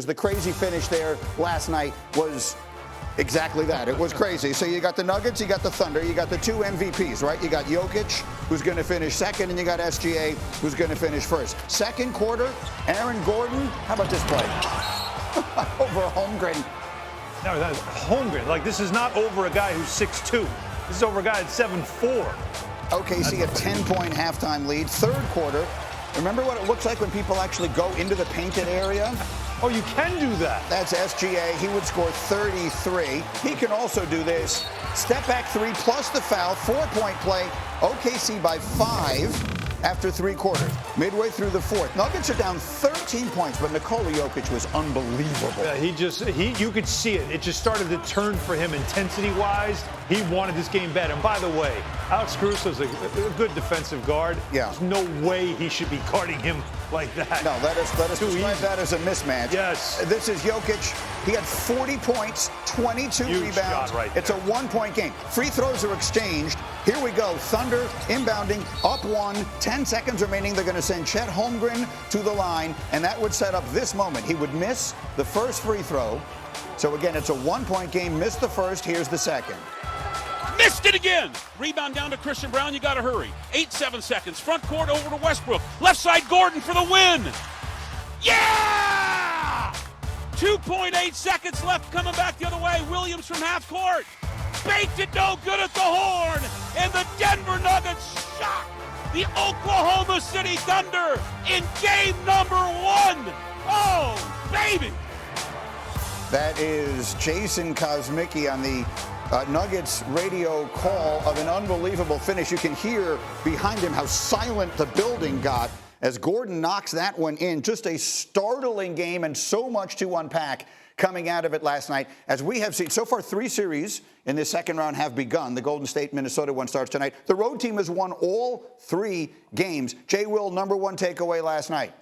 the crazy finish there last night was exactly that. It was crazy. So you got the Nuggets, you got the Thunder, you got the two MVPs, right? You got Jokic, who's going to finish second, and you got SGA, who's going to finish first. Second quarter, Aaron Gordon, how about this play? Over Holmgren. No, that's Holmgren. Like, this is not over a guy who's 6'2". This is over a guy that's 7'4". OKC a 10-point halftime lead. Third quarter. Remember what it looks like when people actually go into the painted area? Oh, you can do that. That's SGA. He would score 33. He can also do this. Step back three plus the foul. 4-point play. OKC by 5 after 3 quarters. Midway through the fourth. Nuggets are down 13 points, but Nikola Jokic was unbelievable. Yeah, you could see it. It just started to turn for him intensity-wise. He wanted this game bad. And by the way, Alex Caruso's a good defensive guard. Yeah. There's no way he should be guarding him like that. No, let us describe that as a mismatch. Yes. This is Jokic. He had 40 points, 22 Huge rebounds. shot right there. It's a 1-point game. Free throws are exchanged. Here we go. Thunder inbounding, up 1, 10 seconds remaining. They're going to send Chet Holmgren to the line, and that would set up this moment. He would miss the first free throw. So again, it's a 1-point game. Missed the first. Here's the second. Missed it again. Rebound down to Christian Brown. You got to hurry. 7 seconds. Front court over to Westbrook. Left side Gordon for the win. Yeah! 2.8 seconds left. Coming back the other way. Williams from half court. Baked it no good at the horn. And the Denver Nuggets shock the Oklahoma City Thunder in game number 1. Oh, baby. That is Jason Kosmicki on the Nuggets radio call of an unbelievable finish. You can hear behind him how silent the building got as Gordon knocks that one in. Just a startling game and so much to unpack coming out of it last night. As we have seen, so far 3 series in this second round have begun. The Golden State-Minnesota one starts tonight. The road team has won all 3 games. Jay Will, number 1 takeaway last night.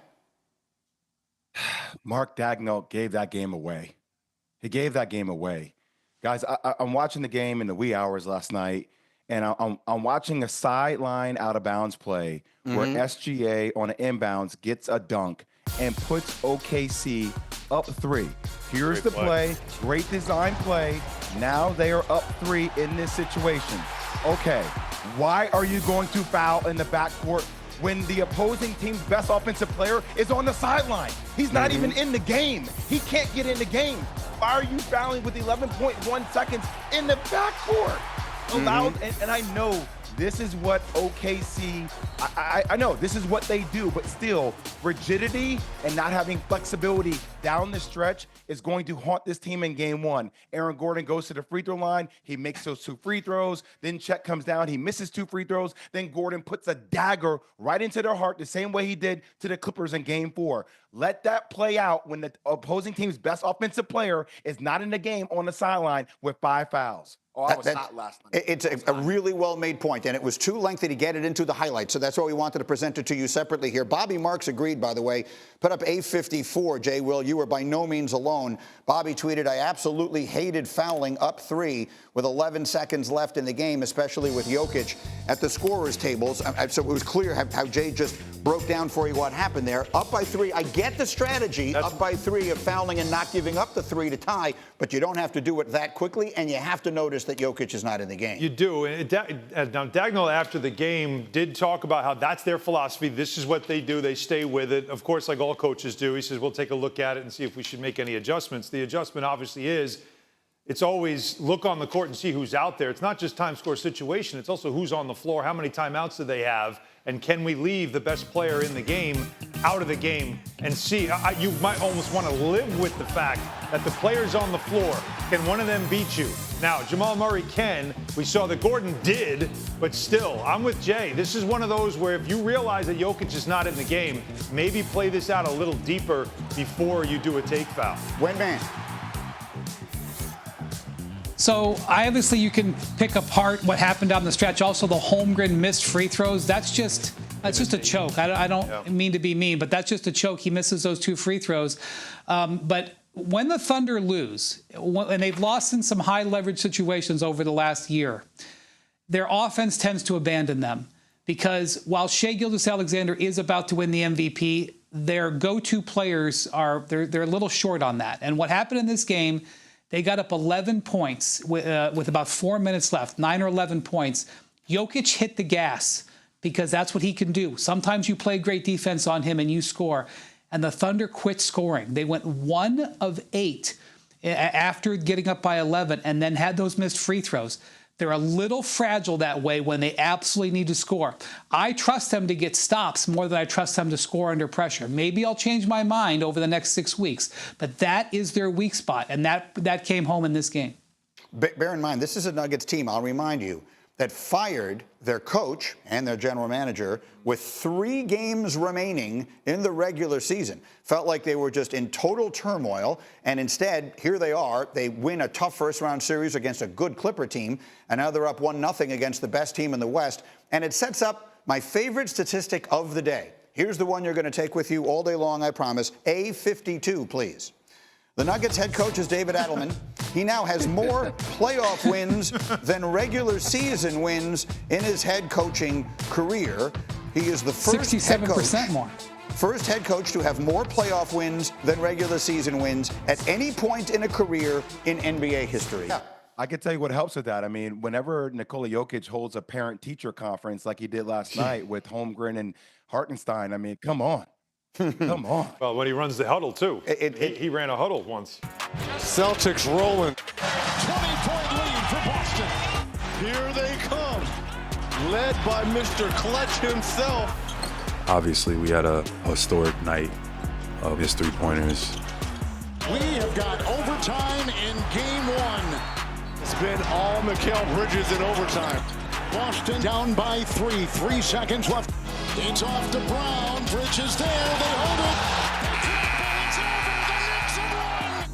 Mark Daigneault gave that game away. He gave that game away. Guys, I'm watching the game in the wee hours last night, and I'm watching a sideline out-of-bounds play where SGA on an inbounds gets a dunk and puts OKC up 3. Here's the play. Great design play. Now they are up 3 in this situation. Okay, why are you going to foul in the backcourt when the opposing team's best offensive player is on the sideline? He's not even in the game. He can't get in the game. Why are you fouling with 11.1 seconds in the backcourt? Allowed, and I know this is what OKC, I know this is what they do, but still, rigidity and not having flexibility down the stretch is going to haunt this team in game 1. Aaron Gordon goes to the free throw line. He makes those 2 free throws. Then Chet comes down. He misses 2 free throws. Then Gordon puts a dagger right into their heart the same way he did to the Clippers in game 4. Let that play out when the opposing team's best offensive player is not in the game on the sideline with 5 fouls. Oh, I was hot last night. It's a really well-made point, and it was too lengthy to get it into the highlights, so that's why we wanted to present it to you separately here. Bobby Marks agreed, by the way, put up A54. Jay Will, you were by no means alone. Bobby tweeted, I absolutely hated fouling up 3 with 11 seconds left in the game, especially with Jokic at the scorer's tables. So it was clear how Jay just broke down for you what happened there. Up by 3, I get the strategy, up by 3 of fouling and not giving up the 3 to tie, but you don't have to do it that quickly, and you have to notice that Jokic is not in the game. You do. Now, Daigneault after the game did talk about how that's their philosophy. This is what they do. They stay with it. Of course, like all coaches do, he says, we'll take a look at it and see if we should make any adjustments. The adjustment obviously is it's always look on the court and see who's out there. It's not just time, score, situation. It's also who's on the floor, how many timeouts do they have, and can we leave the best player in the game out of the game and see. You might almost want to live with the fact that the players on the floor, can one of them beat you? Now, Jamal Murray can. We saw that Gordon did, but still, I'm with Jay. This is one of those where if you realize that Jokic is not in the game, maybe play this out a little deeper before you do a take foul. Windman. So obviously you can pick apart what happened down the stretch. Also, the Holmgren missed free throws. That's just a choke. I don't mean to be mean, but that's just a choke. He misses those 2 free throws. But when the Thunder lose, and they've lost in some high leverage situations over the last year, their offense tends to abandon them. Because while Shai Gilgeous-Alexander is about to win the MVP, their go-to players they're a little short on that. And what happened in this game, they got up 11 points with about 4 minutes left, 9 or 11 points. Jokic hit the gas because that's what he can do. Sometimes you play great defense on him and you score. And the Thunder quit scoring. They went 1 of 8 after getting up by 11 and then had those missed free throws. They're a little fragile that way when they absolutely need to score. I trust them to get stops more than I trust them to score under pressure. Maybe I'll change my mind over the next 6 weeks, but that is their weak spot, and that came home in this game. Bear in mind, this is a Nuggets team, I'll remind you, that fired their coach and their general manager with 3 games remaining in the regular season. Felt like they were just in total turmoil, and instead, here they are. They win a tough first-round series against a good Clipper team, and now they're up 1-0 against the best team in the West. And it sets up my favorite statistic of the day. Here's the one you're going to take with you all day long, I promise. A52, please. The Nuggets head coach is David Adelman. He now has more playoff wins than regular season wins in his head coaching career. He is the first 67% more. First head coach to have more playoff wins than regular season wins at any point in a career in NBA history. Yeah. I can tell you what helps with that. I mean, whenever Nikola Jokic holds a parent-teacher conference like he did last night with Holmgren and Hartenstein, I mean, come on. Come on. Well, when he runs the huddle, too. He ran a huddle once. Celtics rolling. 20-point lead for Boston. Here they come. Led by Mr. Clutch himself. Obviously, we had a historic night of his three-pointers. We have got overtime in game 1. It's been all Mikal Bridges in overtime. Boston down by 3. 3 seconds left. It's off to Brown. Bridges there. They hold it. It's over. The Knicks have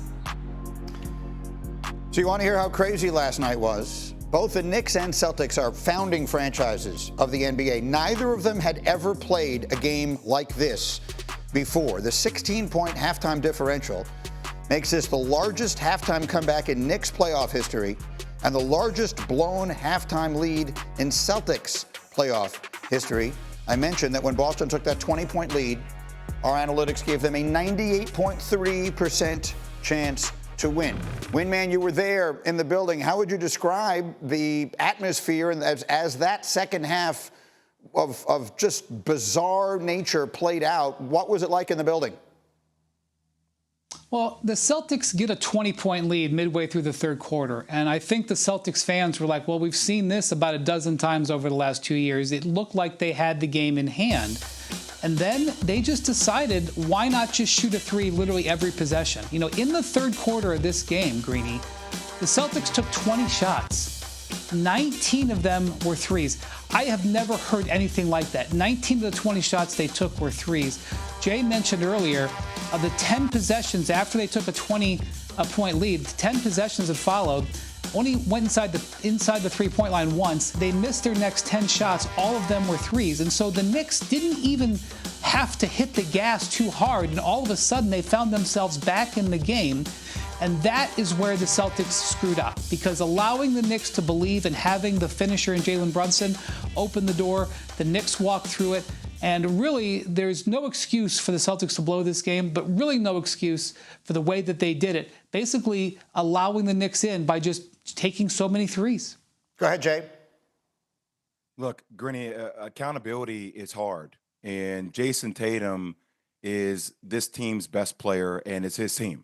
won. So you want to hear how crazy last night was? Both the Knicks and Celtics are founding franchises of the NBA. Neither of them had ever played a game like this before. The 16-point halftime differential makes this the largest halftime comeback in Knicks playoff history and the largest blown halftime lead in Celtics playoff history. I mentioned that when Boston took that 20-point lead, our analytics gave them a 98.3% chance to win. Windman, you were there in the building. How would you describe the atmosphere and as that second half of just bizarre nature played out? What was it like in the building? Well, the Celtics get a 20-point lead midway through the third quarter, and I think the Celtics fans were like, well, we've seen this about a dozen times over the last 2 years. It looked like they had the game in hand. And then they just decided, why not just shoot a 3 literally every possession? You know, in the third quarter of this game, Greeny, the Celtics took 20 shots. 19 of them were 3s. I have never heard anything like that. 19 of the 20 shots they took were 3s. Jay mentioned earlier, of the 10 possessions after they took a 20-point lead, 10 possessions that followed, only went inside the 3-point line once. They missed their next 10 shots. All of them were 3s. And so the Knicks didn't even have to hit the gas too hard. And all of a sudden, they found themselves back in the game. And that is where the Celtics screwed up, because allowing the Knicks to believe in having the finisher in Jalen Brunson opened the door. The Knicks walked through it. And really, there's no excuse for the Celtics to blow this game, but really no excuse for the way that they did it, basically allowing the Knicks in by just taking so many 3s. Go ahead, Jay. Look, Grinny, accountability is hard. And Jayson Tatum is this team's best player, and it's his team.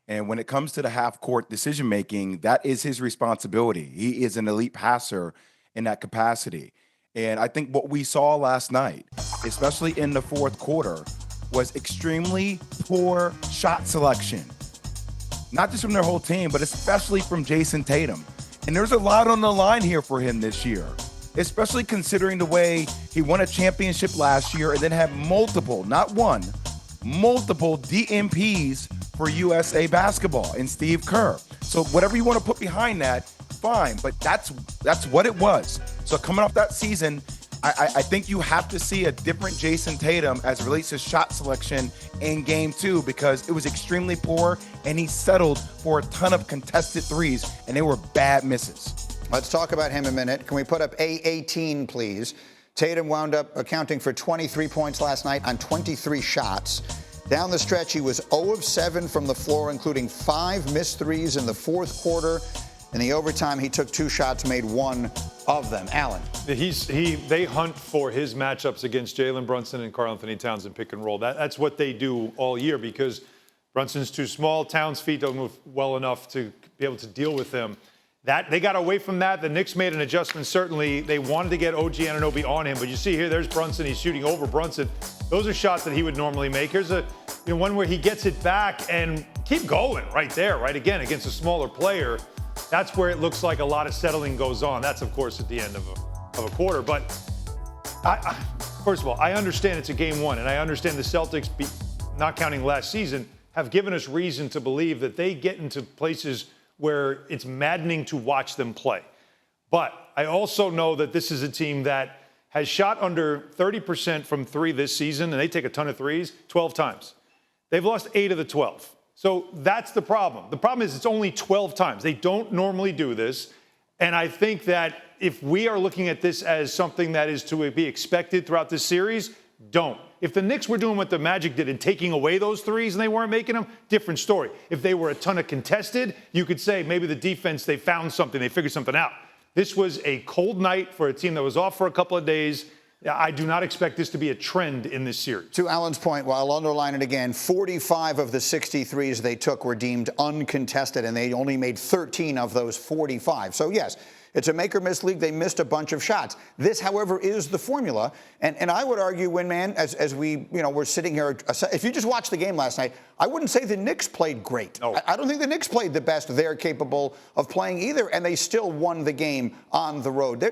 And when it comes to the half-court decision-making, that is his responsibility. He is an elite passer in that capacity. And I think what we saw last night, especially in the fourth quarter, was extremely poor shot selection. Not just from their whole team, but especially from Jayson Tatum. And there's a lot on the line here for him this year, especially considering the way he won a championship last year and then had multiple, not one, multiple DMPs for USA basketball and Steve Kerr. So whatever you want to put behind that, fine, but that's what it was. So coming off that season, I think you have to see a different Jayson Tatum as it relates to shot selection in game 2, because it was extremely poor and he settled for a ton of contested 3s and they were bad misses. Let's talk about him a minute. Can we put up A18, please? Tatum wound up accounting for 23 points last night on 23 shots. Down the stretch, he was 0 of 7 from the floor, including 5 missed threes in the fourth quarter. In the overtime, he took 2 shots, made 1 of them. Alan. They hunt for his matchups against Jalen Brunson and Karl-Anthony Towns in pick and roll. That's what they do all year because Brunson's too small. Towns' feet don't move well enough to be able to deal with him. They got away from that. The Knicks made an adjustment. Certainly, they wanted to get OG Anunoby on him. But you see here, there's Brunson. He's shooting over Brunson. Those are shots that he would normally make. Here's one where he gets it back and keep going right there, right again against a smaller player. That's where it looks like a lot of settling goes on. That's, of course, at the end of a quarter. But first of all, I understand it's a game one, and I understand the Celtics, not counting last season, have given us reason to believe that they get into places where it's maddening to watch them play. But I also know that this is a team that has shot under 30% from 3 this season, and they take a ton of threes 12 times. They've lost 8 of the 12. So that's the problem. The problem is it's only 12 times. They don't normally do this. And I think that if we are looking at this as something that is to be expected throughout this series, don't. If the Knicks were doing what the Magic did and taking away those threes and they weren't making them, different story. If they were a ton of contested, you could say maybe the defense, they found something, they figured something out. This was a cold night for a team that was off for a couple of days. I do not expect this to be a trend in this series. To Alan's point, well, I'll underline it again, 45 of the 63s they took were deemed uncontested, and they only made 13 of those 45. So, yes, it's a make-or-miss league. They missed a bunch of shots. This, however, is the formula. And I would argue, Winman, as we, we're sitting here, if you just watched the game last night, I wouldn't say the Knicks played great. No. I don't think the Knicks played the best they're capable of playing either, and they still won the game on the road.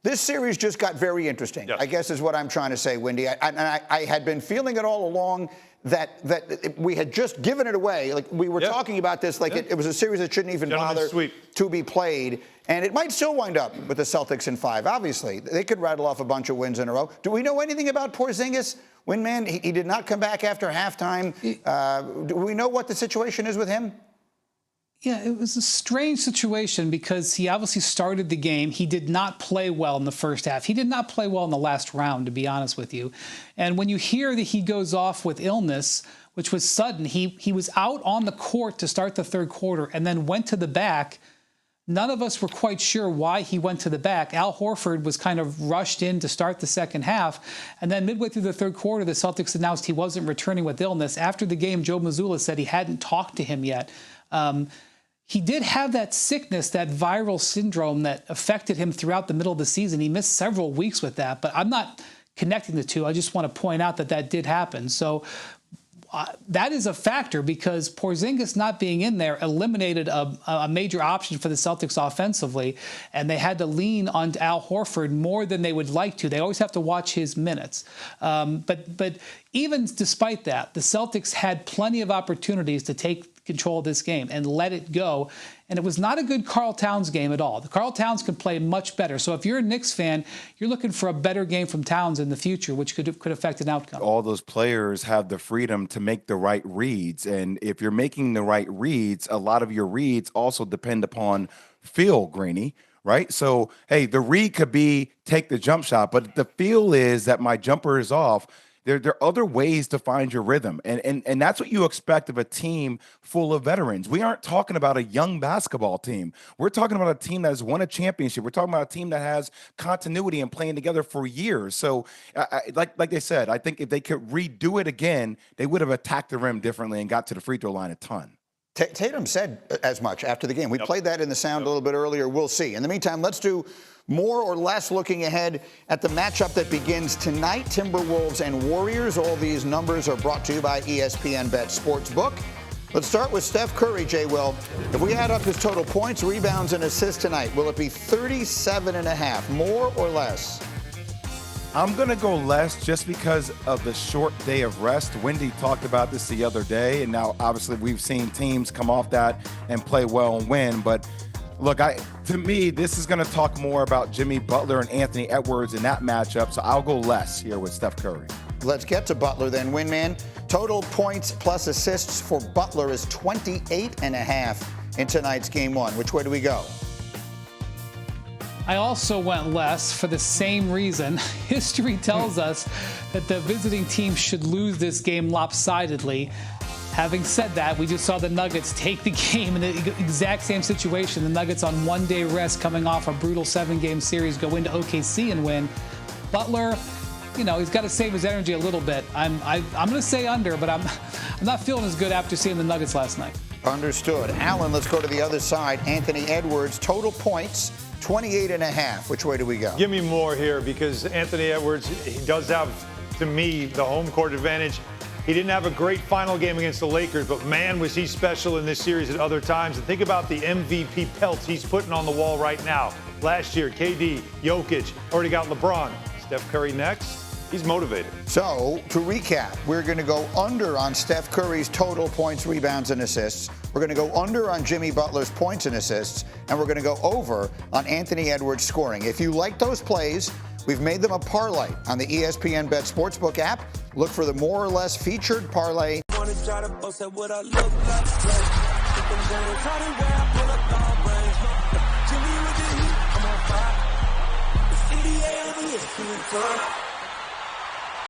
This series just got very interesting, yes. I guess is what I'm trying to say, Windy. I had been feeling it all along that we had just given it away. Like we were talking about this like it was a series that shouldn't even bother to be played. And it might still wind up with the Celtics in 5. Obviously, they could rattle off a bunch of wins in a row. Do we know anything about Porzingis? Winman, he did not come back after halftime. Do we know what the situation is with him? Yeah, it was a strange situation because he obviously started the game. He did not play well in the first half. He did not play well in the last round, to be honest with you. And when you hear that he goes off with illness, which was sudden, he was out on the court to start the third quarter and then went to the back. None of us were quite sure why he went to the back. Al Horford was kind of rushed in to start the second half. And then midway through the third quarter, the Celtics announced he wasn't returning with illness. After the game, Joe Mazzulla said he hadn't talked to him yet. He did have that sickness, that viral syndrome that affected him throughout the middle of the season. He missed several weeks with that, but I'm not connecting the two. I just want to point out that did happen. So that is a factor because Porzingis not being in there eliminated a major option for the Celtics offensively, and they had to lean on Al Horford more than they would like to. They always have to watch his minutes. But even despite that, the Celtics had plenty of opportunities to take control of this game and let it go. And it was not a good Karl Towns game at all. The Karl Towns can play much better. So if you're a Knicks fan, you're looking for a better game from Towns in the future, which could affect an outcome. All those players have the freedom to make the right reads. And if you're making the right reads, a lot of your reads also depend upon feel, Greeny, right? So, hey, the read could be take the jump shot, but the feel is that my jumper is off. There are other ways to find your rhythm. And that's what you expect of a team full of veterans. We aren't talking about a young basketball team. We're talking about a team that has won a championship. We're talking about a team that has continuity and playing together for years. So like they said, I think if they could redo it again, they would have attacked the rim differently and got to the free throw line a ton. Tatum said as much after the game. We played that in the sound a little bit earlier. We'll see. In the meantime, let's do more or less looking ahead at the matchup that begins tonight, Timberwolves and Warriors. All these numbers are brought to you by ESPN Bet Sportsbook. Let's start with Steph Curry, Jay Will. If we add up his total points, rebounds, and assists tonight, will it be 37.5, more or less? I'm going to go less just because of the short day of rest. Wendy talked about this the other day, and now obviously we've seen teams come off that and play well and win. But look, to me, this is going to talk more about Jimmy Butler and Anthony Edwards in that matchup, so I'll go less here with Steph Curry. Let's get to Butler then, Winman. Total points plus assists for Butler is 28.5 in tonight's Game 1. Which way do we go? I also went less for the same reason. History tells us that the visiting team should lose this game lopsidedly. Having said that, we just saw the Nuggets take the game in the exact same situation. The Nuggets on one-day rest coming off a brutal 7-game series go into OKC and win. Butler, you know, he's got to save his energy a little bit. I'm going to say under, but I'm not feeling as good after seeing the Nuggets last night. Understood. Alan, let's go to the other side. Anthony Edwards, total points, 28.5. Which way do we go? Give me more here because Anthony Edwards, he does have, to me, the home court advantage. He didn't have a great final game against the Lakers, but man, was he special in this series at other times. And think about the MVP pelts he's putting on the wall right now. Last year, KD, Jokic, already got LeBron. Steph Curry next. He's motivated. So, to recap, we're going to go under on Steph Curry's total points, rebounds, and assists. We're going to go under on Jimmy Butler's points and assists. And we're going to go over on Anthony Edwards' scoring. If you like those plays, we've made them a parlay on the ESPN Bet Sportsbook app. Look for the more or less featured parlay. I'm on fire.